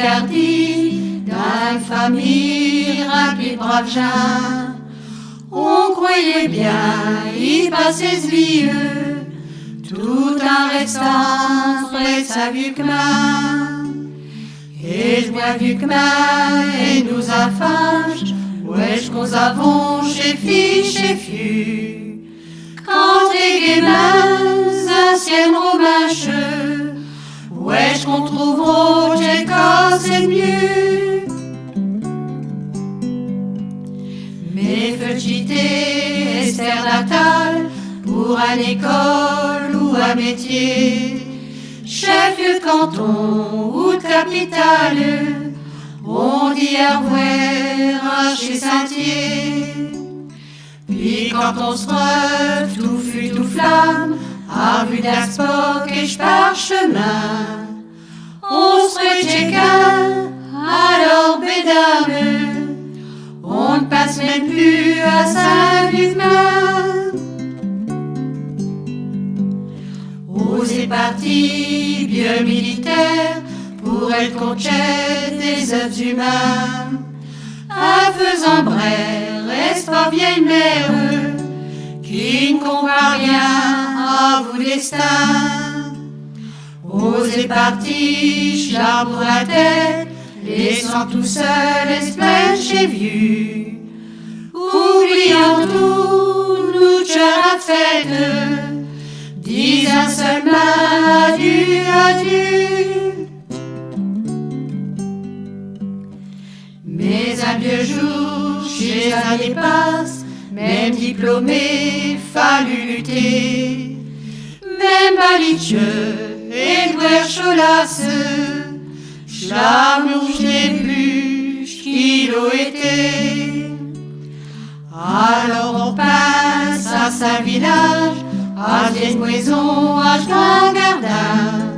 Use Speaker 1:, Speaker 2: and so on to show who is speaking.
Speaker 1: perdit, d'une famille remplie de braves gens. On croyait bien y passer ce vieux, tout en restant près de sa vue que main. Et je vois vu que main et nous affache, wesh qu'on avons chez fichu. Quand les gamins anciennes romancheux, wesh qu'on trouveront j'ai cassé mieux. Mais feuchité Esther Natal, pour une école ou un métier, chef-lieu de canton ou de capitale, on dit à revoir chez Saint-Thier. Puis quand on se rêve, tout fut tout flamme, à vue d'Aspoc et parchemin, on serait chacun, alors mesdames, on ne passe même plus à Saint-Luc-Main. Osez parti, vieux militaire, pour elle conquête des œuvres humains. À faisant brère, reste pas vieille mère, qui ne comprend rien à vous destin. Osez parti, j'larbre la tête, laissant tout seul espèce chez vieux. Oubliant tout, nous cœur à fête, disant seulement adieu, adieu. Mais un vieux jour, chez un passe, même diplômé, fallu lutter. Même balicheux et douer cholasse, l'amour je n'ai plus, qu'il a été. Alors on passe à Saint-Village, à vieille maison, à Jean Gardin.